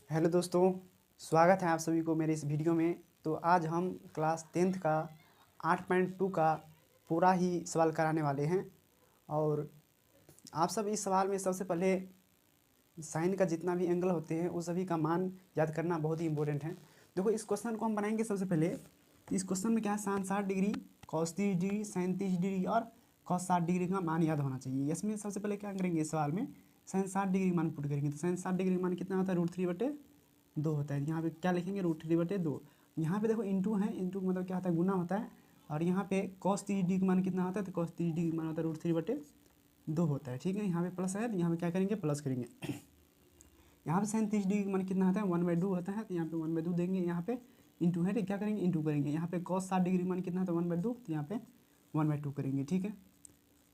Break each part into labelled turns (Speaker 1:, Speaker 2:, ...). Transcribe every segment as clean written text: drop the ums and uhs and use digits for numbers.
Speaker 1: Hello दोस्तों, स्वागत है आप सभी को मेरे इस वीडियो में। तो आज हम क्लास 10th का 8.2 का पूरा ही सवाल कराने वाले हैं। और आप सब इस सवाल में सबसे पहले साइन का जितना भी एंगल होते हैं उस सभी का मान याद करना बहुत ही इंपॉर्टेंट है। देखो, इस क्वेश्चन को हम बनाएंगे सबसे पहले। इस क्वेश्चन में क्या है, साइन 60 डिग्री, कॉस 30 डिग्री, साइन 30 डिग्री और कॉस 60 डिग्री का मान याद होना चाहिए। इसमें सबसे पहले क्या करेंगे, इस सवाल में साइन 60 डिग्री मान पुट करेंगे। तो साइन 60 डिग्री मान कितना होता है, √3/2 होता है। यहाँ पे क्या लिखेंगे, √3/2। यहाँ पे देखो इंटू है, इंटू मतलब क्या होता है, गुना होता है। और यहाँ पे कॉस 30 डिग्री का मान कितना होता है, तो कॉस 30 डिग्री का मान होता है √3/2 होता है। ठीक है, यहाँ पे प्लस है तो यहाँ पे क्या करेंगे, प्लस करेंगे। यहाँ पे साइन 30 डिग्री का मान कितना होता है, 1/2 होता है, तो यहाँ पे 1/2 देंगे। यहाँ पे इंटू है तो क्या करेंगे, इंटू करेंगे। यहाँ पे कॉस 60 डिग्री का मान कितना होता है, 1/2, तो यहाँ पे 1/2 करेंगे। ठीक है,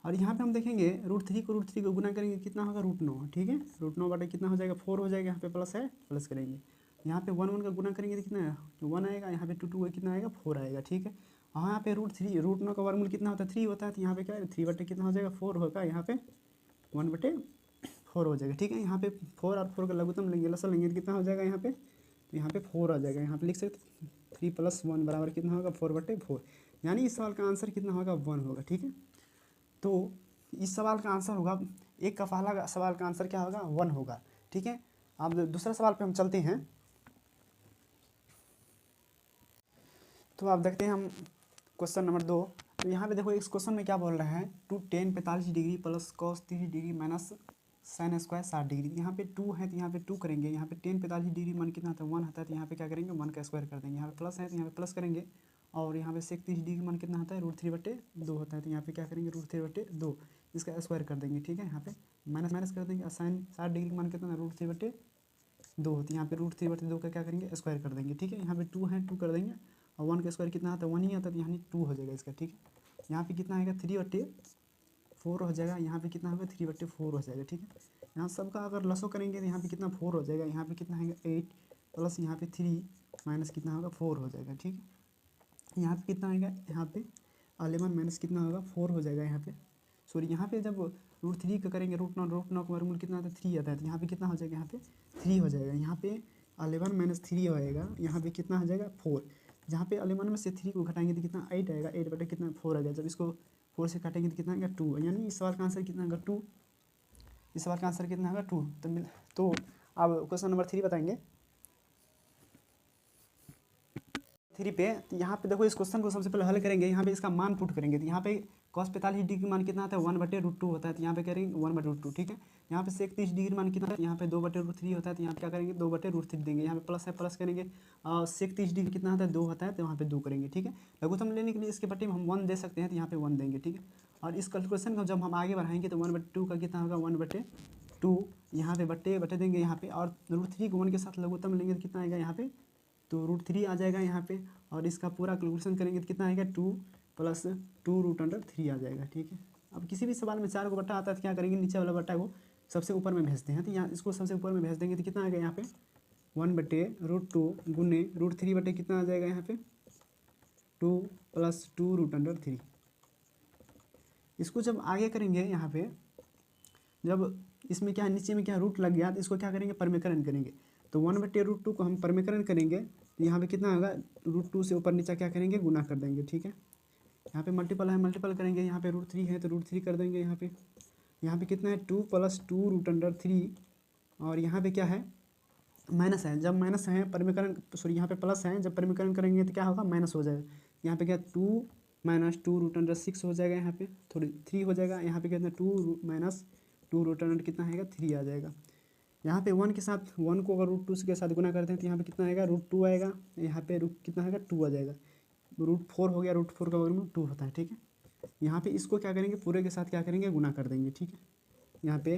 Speaker 1: और यहाँ पे हम देखेंगे √3 को गुना करेंगे, कितना होगा, √9। ठीक है, √9 बटे कितना हो जाएगा, 4 हो जाएगा। यहाँ पे प्लस है, प्लस करेंगे। यहाँ पे 1 का गुना करेंगे तो कितना 1 आएगा। यहाँ पे 2 का कितना आएगा, 4 आएगा। ठीक है, और यहाँ पे √9 का वर्गमूल कितना होता है, 3 होता है। तो यहाँ पे क्या है, 3 बटे कितना हो जाएगा, 4 होगा। यहाँ पे 1/4 हो जाएगा। ठीक है, यहाँ पे 4 और 4 का लघुत्तम लेंगे, लसन लेंगे, तो कितना हो जाएगा यहाँ पे, तो यहाँ पे 4 आ जाएगा। यहाँ पे लिख सकते 3 + 1 बराबर कितना होगा, 4/4। यानी इस सवाल का आंसर कितना होगा, 1 होगा। ठीक है, तो इस सवाल का आंसर होगा, एक का पहला सवाल का आंसर क्या होगा, 1 होगा। ठीक है, अब दूसरा सवाल पे हम चलते हैं। तो आप देखते हैं हम क्वेश्चन नंबर 2। तो यहाँ पे देखो, इस क्वेश्चन में क्या बोल रहा है, 2 tan 45 degree plus cos 30 degree minus sine square 60 degree. यहाँ पे 2 है तो यहाँ पे 2 करेंगे। यहाँ पे tan 45 डिग्री मान कितना आता है, 1 आता है, तो यहाँ पे क्या करेंगे, 1 का स्क्वायर कर देंगे। यहाँ पे प्लस है तो यहाँ पे प्लस करेंगे। और यहाँ पे sec 30 डिग्री मान कितना आता है, √3/2 होता है, तो यहाँ पे क्या करेंगे, √3/2 इसका स्क्वायर कर देंगे। ठीक है, यहाँ पे माइनस माइनस कर देंगे। और साइन 60 डिग्री मान कितना है, √3/2 होती है। यहाँ पे √3/2 का क्या करेंगे, स्क्वायर कर देंगे। ठीक है, यहाँ पे 2 है, 2 कर देंगे। और 1 का स्क्वायर कितना आता है, 1 ही आता है, तो यहाँ 2 हो जाएगा इसका। ठीक है, यहाँ पे कितना आएगा, 3/4 हो जाएगा। यहाँ पे कितना होगा, 3/4 हो जाएगा। ठीक है, यहाँ सबका अगर लसो करेंगे तो यहाँ पे कितना 4 हो जाएगा। यहाँ पे कितना आएगा, 8 प्लस यहाँ पे 3 माइनस कितना होगा, 4 हो जाएगा। ठीक है, यहाँ पे कितना आएगा, यहाँ पे 11 माइनस कितना होगा, 4 हो जाएगा। यहाँ पे सॉरी, यहाँ पे जब √3 का करेंगे, √9 का वर्गमूल कितना आता है, 3 आता है, तो यहाँ पे कितना हो जाएगा, यहाँ पे 3 हो जाएगा। यहाँ पे 11 माइनस 3 होएगा, यहाँ पे कितना हो जाएगा, 4। जहाँ पे 11 में से 3 को घटाएंगे तो कितना 8 आएगा, 8 बटे कितना 4 आएगा। जब इसको 4 से काटेंगे तो कितना आएगा, 2। यानी इस सवाल का आंसर कितना होगा, 2। इस सवाल का आंसर कितना होगा, 2। तो अब क्वेश्चन नंबर 3 बताएंगे। 3 पे, तो यहाँ पे देखो, इस क्वेश्चन को सबसे पहले हल करेंगे। यहाँ पे इसका मान पुट करेंगे, तो यहाँ पे cos 45 डिग्री मान कितना आता है, 1/√2 होता है, तो यहाँ पे करेंगे 1/√2। ठीक है, यहाँ पे sec 30 डिग्री मान कितना है, यहाँ पे 2/√3 होता है, तो यहाँ पे क्या करेंगे, 2/√3 देंगे। यहाँ पे प्लस है, प्लस करेंगे। और sec 30 डिग्री कितना होता है, 2 होता है, तो यहाँ पे 2 करेंगे। ठीक है, लघुत्तम लेने के लिए इसके बटे में हम 1 दे सकते हैं, तो यहाँ पे 1 देंगे। ठीक है, और इस कैलकुलेशन को जब हम आगे बढ़ाएंगे तो 1/2 का कितना होगा, 1/2 यहाँ पे बटे बटे देंगे यहाँ पे। और √3 को 1 के साथ लघुत्तम लेंगे तो कितना आएगा, यहाँ पे तो √3 आ जाएगा यहाँ पे। और इसका पूरा कैलकुलेशन करेंगे तो कितना आएगा, 2 + 2√3 आ जाएगा। ठीक है, अब किसी भी सवाल में 4 को बट्टा आता है तो क्या करेंगे, नीचे वाला बट्टा को सबसे ऊपर में भेजते हैं। तो यहाँ इसको सबसे ऊपर में भेज देंगे तो कितना आएगा, यहाँ पे 1/√2 गुने √3 बटे कितना आ जाएगा, यहाँ पे 2 + 2√3। इसको जब आगे करेंगे, यहाँ पे जब इसमें क्या नीचे में क्या रूट लग गया, तो इसको क्या करेंगे, परमीकरण करेंगे। तो 1/√2 को हम परमीकरण करेंगे तो यहाँ पे कितना होगा, √2 से ऊपर नीचे क्या करेंगे, गुना कर देंगे। ठीक है, यहाँ पे मल्टीपल है, मल्टीपल करेंगे। यहाँ पे √3 है तो √3 कर देंगे। यहाँ पे कितना है, 2 + 2√3। और यहाँ पे क्या है, माइनस है। जब माइनस है परमीकरण, सॉरी यहाँ पे प्लस है, जब परमीकरण करेंगे तो क्या होगा, माइनस हो जाएगा। यहाँ पे क्या 2 - 2√6 हो जाएगा। यहाँ पे थोड़ी 3 हो जाएगा। यहाँ पे कितना 2 - 2√, कितना आएगा, 3 आ जाएगा। यहाँ पे 1 के साथ 1 को अगर √2 के साथ गुना करते हैं तो यहाँ पे कितना आएगा, √2 आएगा। यहाँ पे कितना आएगा, 2 आ जाएगा। √4 हो गया, √4 का वर्गमूल 2 होता है। ठीक है, यहाँ पे इसको क्या करेंगे, पूरे के साथ क्या करेंगे, गुना कर देंगे। ठीक है, यहाँ पे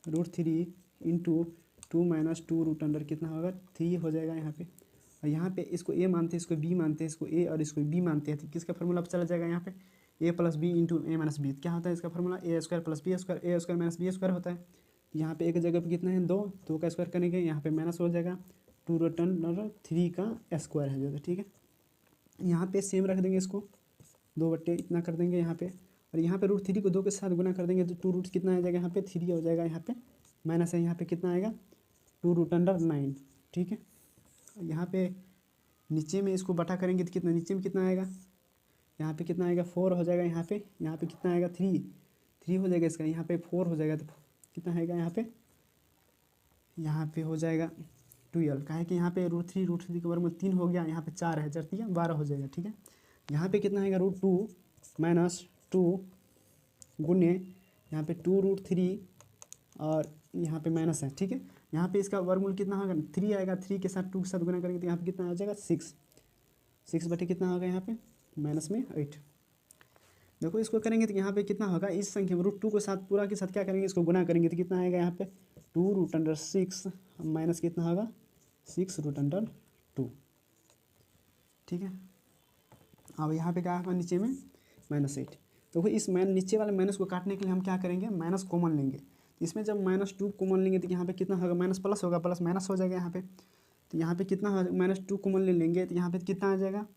Speaker 1: √3 × 2 - 2√, कितना होगा, 3 हो जाएगा यहाँ पे। और यहाँ पे इसको a मानते हैं, इसको b मानते हैं, इसको a और इसको b मानते हैं, तो किसका फॉर्मूला चला जाएगा, यहाँ पे a + b × a - b। क्या होता है इसका formula, a² + b², a² - b² होता है। यहाँ पे एक जगह पे कितना है, 2 का स्क्वायर करेंगे, यहाँ पे माइनस हो जाएगा, 2√3 का स्क्वायर हो जाएगा। ठीक है, यहाँ पे सेम रख देंगे, इसको 2 बट्टे इतना कर देंगे यहाँ पे। और यहाँ पे √3 को 2 के साथ गुना कर देंगे तो 2 रूट कितना आ जाएगा, यहाँ पे 3 हो जाएगा। यहाँ पे माइनस है, यहाँ पे कितना आएगा, 2√9। ठीक है। यहाँ पे नीचे में इसको बटा करेंगे तो कितना, नीचे में कितना आएगा, यहाँ पे कितना आएगा 4 हो जाएगा, यहाँ पे कितना आएगा 3 हो जाएगा इसका, यहाँ पे 4 हो जाएगा तो कितना आएगा, यहाँ पे हो जाएगा 12। कहा है कि यहाँ पे √3 के वर्गमूल 3 हो गया, यहाँ पे 4 है, 4 × 12 हो जाएगा। ठीक है, यहाँ पे कितना आएगा √2 - 2 गुने यहाँ पे 2√3 और यहाँ पे माइनस है। ठीक है, यहाँ पे इसका वर्गमूल कितना होगा 3 आएगा, 3 के साथ 2 के साथ गुना करेंगे तो यहाँ पे कितना आ जाएगा 6 बटे कितना होगा यहाँ पे -8। देखो इसको करेंगे तो यहाँ पे कितना होगा, इस संख्या में √2 के साथ पूरा के साथ क्या करेंगे, इसको गुना करेंगे तो कितना आएगा यहाँ पे 2√6 माइनस कितना होगा 6√2। ठीक है, अब यहाँ पे क्या होगा नीचे में -8। तो इस नीचे वाले माइनस को काटने के लिए हम क्या करेंगे, माइनस कॉमन लेंगे। तो इसमें जब -2 कॉमन लेंगे तो यहाँ पे कितना होगा, माइनस प्लस होगा, प्लस माइनस हो जाएगा यहाँ पे। तो यहाँ पे कितना होगा, -2 कॉमन ले लेंगे तो यहाँ पे कितना आ जाएगा,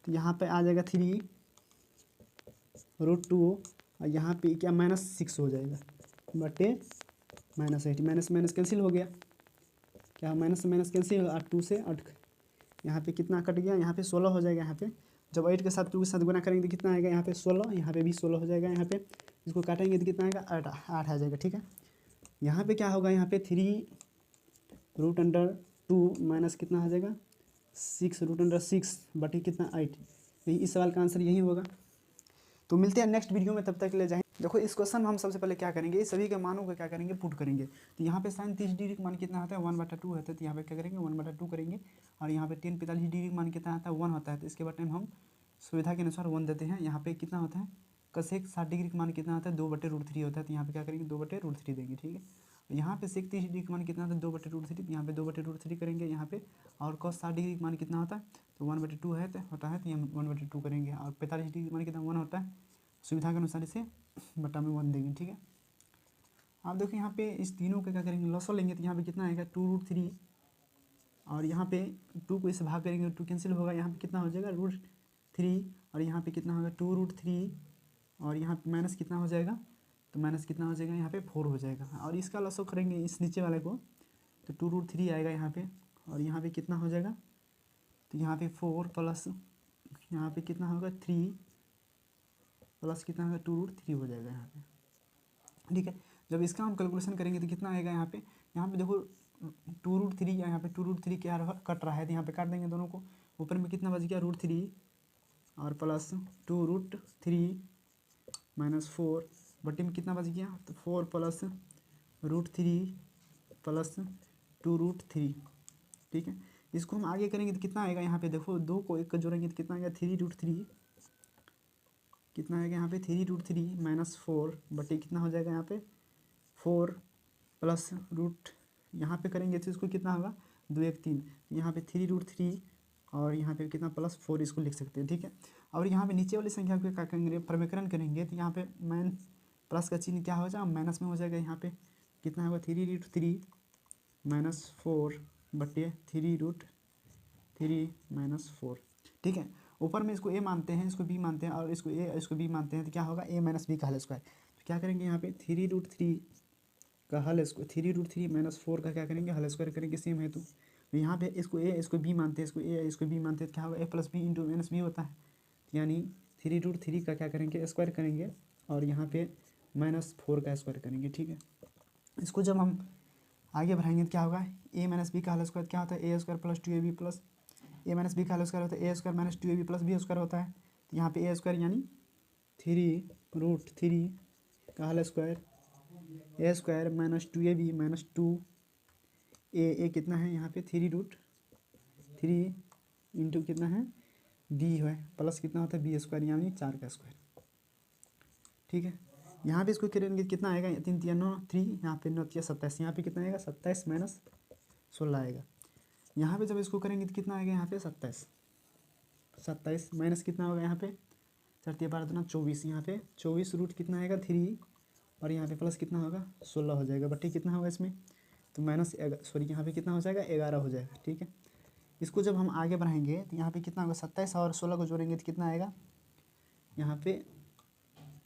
Speaker 1: तो यहाँ पे आ जाएगा 3√2 और यहाँ पे क्या -6 हो जाएगा बटे -8। माइनस माइनस कैंसिल हो गया, क्या माइनस माइनस कैंसिल होगा, 8 2 से 8, यहाँ पे कितना कट गया, यहाँ पे 16 हो जाएगा। यहाँ पे जब 8 के साथ 2 के साथ गुना करेंगे तो कितना आएगा, यहाँ पे 16, यहाँ पे भी 16 हो जाएगा। यहाँ पे इसको काटेंगे तो कितना आएगा 8 आ जाएगा। ठीक है, यहाँ पे क्या होगा, यहाँ पे 3√2 माइनस कितना आ जाएगा 6√6 बटे कितना 8। यही इस सवाल का आंसर यही होगा। तो मिलते हैं नेक्स्ट वीडियो में, तब तक के लिए जाएँ। देखो इस क्वेश्चन में हम सबसे पहले क्या करेंगे, इस सभी के मानों को क्या करेंगे, पुट करेंगे। तो यहाँ पे sin 30 डिग्री का मान कितना होता है 1/2 होता है, तो यहाँ पे क्या करेंगे 1/2 करेंगे। और यहाँ पे tan 45 डिग्री का मान कितना आता है 1 होता है, तो इसके बटे में हम सुविधा के अनुसार 1 देते हैं। यहाँ पे कितना होता है cos 60 डिग्री का मान कितना होता है 2/√3 होता है, तो यहाँ पे क्या करेंगे 2/√3 देंगे। ठीक है, यहाँ पे sec 30 डिग्री का मान कितना होता है 2/√3, यहाँ पे 2/√3 करेंगे यहाँ पे। और cos 60 डिग्री का मान कितना होता है, तो 1/2 है होता है, तो ये 1/2 करेंगे। और 45 डिग्री का मान कितना 1 होता है, सुविधा के अनुसार इसे बटा में 1 देंगे। ठीक है, आप देखो यहाँ पे इस तीनों का क्या करेंगे, लॉसो लेंगे तो यहाँ पे कितना आएगा 2√3 और यहाँ पे 2 को इससे भाग करेंगे 2 कैंसिल होगा, यहाँ पे कितना हो जाएगा √3 और यहाँ पे कितना होगा 2√3 और यहाँ पे माइनस कितना हो जाएगा, तो माइनस कितना हो जाएगा यहाँ पे 4 हो जाएगा। और इसका लॉसो करेंगे इस नीचे वाले को तो 2√3 आएगा यहाँ पे, और यहाँ पे कितना हो जाएगा, तो यहाँ पे 4 प्लस यहाँ पे कितना होगा 3 प्लस कितना होगा 2√3 हो जाएगा यहाँ पे। ठीक है, जब इसका हम कैलकुलेशन करेंगे तो कितना आएगा यहाँ पे देखो 2√3 या यहाँ पे 2√3 क्या कट रहा है, तो यहाँ पे काट देंगे दोनों को। ऊपर में कितना बच गया √3 और प्लस 2√3 -4 बटे में कितना बच गया, तो 4 प्लस √3 प्लस 2√3। ठीक है, इसको हम आगे करेंगे तो कितना आएगा, यहाँ पे देखो 2 को 1 का जोड़ेंगे तो कितना आएगा 3√3, कितना आएगा यहाँ पे 3√3 -4 बटे कितना हो जाएगा यहाँ पे 4 प्लस रूट, यहाँ पे करेंगे तो इसको कितना होगा 2 1 3, यहाँ पे 3√3 और यहाँ पे कितना +4 इसको लिख सकते हैं। ठीक है, और यहाँ पे नीचे वाली संख्या को क्या करेंगे, प्रमेकरण करेंगे तो यहाँ पे प्लस का चिन्ह क्या हो जाएगा माइनस में हो जाएगा। यहाँ पे कितना होगा 3√3 -4 बटे 3√3 -4। ठीक है, ऊपर में इसको a मानते हैं, इसको b मानते हैं, और इसको a इसको b मानते हैं, तो क्या होगा a - b का होल स्क्वायर। तो क्या करेंगे यहाँ पे 3√3 का होल स्क्वायर 3√3 -4 का क्या करेंगे होल स्क्वायर करेंगे, सेम है। तो यहाँ पे इसको a इसको b मानते हैं, इसको a इसको b मानते हैं, तो क्या होगा a + b × -b होता है, यानी 3√3 का क्या करेंगे स्क्वायर करेंगे और यहाँ पे -4 का स्क्वायर करेंगे। ठीक है, इसको जब हम आगे बढ़ाएंगे तो क्या होगा a - b का होल स्क्वायर क्या होता है a² + 2ab plus a - b का होल स्क्वायर होता है a² - 2ab + b² होता है। तो यहाँ पे a² यानी 3√3 का whole square a² - 2ab - 2a कितना है यहाँ पे 3√3 इंटू कितना है b है प्लस कितना होता है b² यानी 4 का स्क्वायर। ठीक है, यहाँ पे इसको करेंगे कितना आएगा 3 3 9 3, यहाँ पे 9 3 27, यहाँ पे कितना आएगा 27 - 16 आएगा। यहाँ पे जब इसको करेंगे तो कितना आएगा यहाँ पे 27 माइनस कितना होगा यहाँ पे 4 3 12 2 24, यहाँ पे 24 रूट कितना आएगा 3 और यहाँ पे प्लस कितना होगा 16 हो जाएगा बटे कितना होगा इसमें, तो सॉरी यहाँ पे कितना हो जाएगा 11 हो जाएगा। ठीक है, इसको जब हम आगे बढ़ाएंगे तो यहाँ पे कितना होगा 27 और 16 को जोड़ेंगे तो कितना आएगा यहाँ पे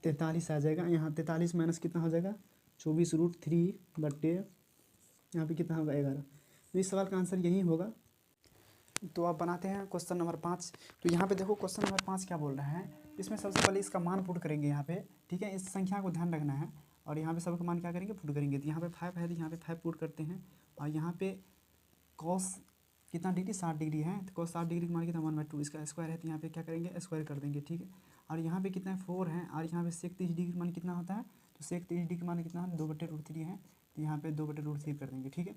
Speaker 1: 43 आ जाएगा। यहाँ 43 माइनस कितना हो जाएगा 24√3 बटे यहाँ पे कितना होगा 11। तो इस सवाल का आंसर यही होगा। तो आप बनाते हैं क्वेश्चन नंबर 5। तो यहाँ पे देखो क्वेश्चन नंबर 5 क्या बोल रहा है, इसमें सबसे पहले इसका मान पुट करेंगे यहाँ पे, ठीक है, इस संख्या को ध्यान रखना है। और यहाँ पे सबका मान क्या करेंगे, पुट करेंगे। तो यहाँ पे 5 है तो यहाँ पे 5 पुट करते हैं। और यहाँ पे कॉस कितना डिग्री, 60 डिग्री है, तो कॉस 60 डिग्री का मान कितना 1/2, इसका स्क्वायर है तो यहाँ पे क्या करेंगे, स्क्वायर कर देंगे, ठीक है। और यहाँ पे कितना है 4 है, और यहाँ पे सेक 30 डिग्री का मान कितना होता है, तो सेक 30 डिग्री का मान कितना है 2/√3 है, तो यहाँ पे 2/√3 कर देंगे, ठीक है।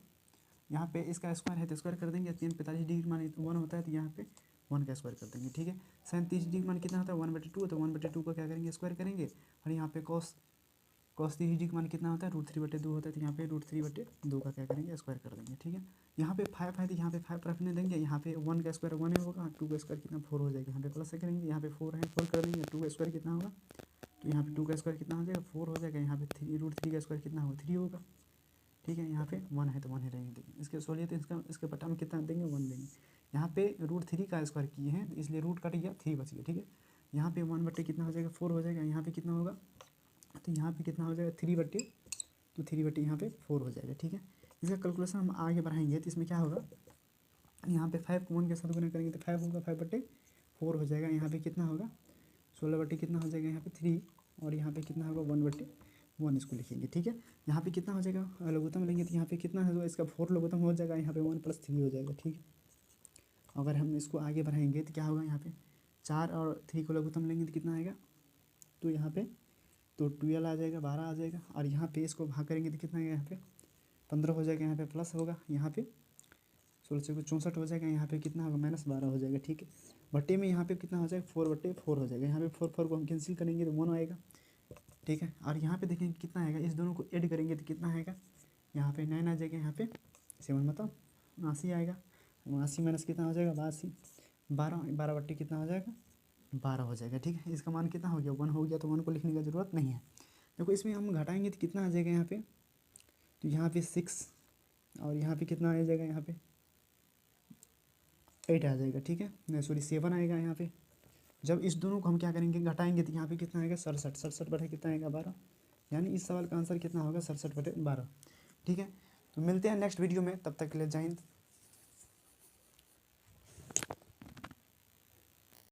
Speaker 1: यहाँ पे इसका स्क्वायर है तो स्क्वायर कर देंगे। 45 डिग्री मान 1 होता है तो यहाँ पे 1 का स्क्वायर कर देंगे, ठीक है। 37 डिग्री मान कितना होता है 1/2, तो 1/2 का क्या करेंगे, स्क्वायर करेंगे। और यहाँ पे कॉस 30 डिग्री का मान कितना होता है, √3/2 होता है, तो यहाँ पे √3/2 का क्या करेंगे, स्क्वायर कर देंगे, ठीक है। यहाँ पे 5 है तो यहाँ पे 5 रखने देंगे। यहाँ पे 1 का स्क्वायर 1 होगा, 2 का स्क्वायर कितना 4 हो जाएगा, यहाँ पे प्लस करेंगे। यहाँ पे 4 है 4 कर देंगे। 2 का स्क्वायर कितना होगा, तो यहाँ पे 2 का स्क्वायर कितना हो जाएगा 4 हो जाएगा। यहाँ पे √3 का स्क्वायर कितना होगा 3 होगा, ठीक है। यहाँ पे 1 है तो 1 ही रहेंगे। देखिए इसके सोलिए तो इसके बटा में कितना देंगे 1 देंगे। यहाँ पे √3 का स्क्वायर किए हैं तो इसलिए रूट कट गया, 3 बच गया, ठीक है। यहाँ पे 1 कितना हो जाएगा 4 हो जाएगा। यहाँ पे कितना होगा, तो यहाँ पे कितना हो जाएगा 3 तो 3 यहाँ पे 4 हो जाएगा, ठीक है। इसका कैलकुलेशन हम आगे बढ़ाएंगे तो इसमें क्या होगा, यहाँ पे 5 को 1 के साथ गुना करेंगे तो 5 होगा, 5/4 हो जाएगा। यहाँ पे कितना होगा 16 कितना हो जाएगा, यहाँ पे 3, और यहाँ पे कितना होगा 1/1 इसको लिखेंगे, ठीक है। यहाँ पे कितना हो जाएगा लघुत्तम लेंगे तो यहाँ पे कितना है, तो इसका 4 लघुत्तम हो जाएगा। यहाँ पे 1 + 3 हो जाएगा, ठीक है। अगर हम इसको आगे बढ़ाएंगे तो क्या होगा, यहाँ पे 4 और 3 को लघुत्तम लेंगे तो कितना आएगा, तो यहाँ पे तो 12 आ जाएगा, 12 आ जाएगा। और यहाँ पे इसको भाग करेंगे तो कितना आएगा, यहाँ पे 15 हो जाएगा। यहाँ पे प्लस होगा, यहाँ पे 16 को 64 हो जाएगा। यहाँ पे कितना होगा -12 हो जाएगा, ठीक है। बट्टे में यहाँ पे कितना हो जाएगा 4/4 हो जाएगा। यहाँ पे 4 को हम कैंसिल करेंगे तो 1 आएगा, ठीक है। और यहाँ पे देखेंगे कितना आएगा, इस दोनों को ऐड करेंगे तो कितना आएगा, यहाँ पे 9 आ जाएगा। यहाँ पे 7 मतलब 79 आएगा। 79 माइनस कितना हो जाएगा 82, 12 कितना हो जाएगा 12 हो जाएगा, ठीक है। इसका मान कितना हो गया 1 हो गया, तो 1 को लिखने की ज़रूरत नहीं है। देखो इसमें हम घटाएंगे तो कितना आ जाएगा, यहाँ पे तो यहाँ पे 6 और यहाँ पे कितना आ जाएगा, यहाँ पे 8 आ जाएगा, ठीक है। नहीं सॉरी 7 आएगा। यहाँ पे जब इस दोनों को हम क्या करेंगे घटाएंगे तो यहाँ पे कितना आएगा 67 कितना आएगा 12, यानी इस सवाल का आंसर कितना होगा 67/12, ठीक है। तो मिलते हैं नेक्स्ट वीडियो में, तब तक के लिए जय हिंद।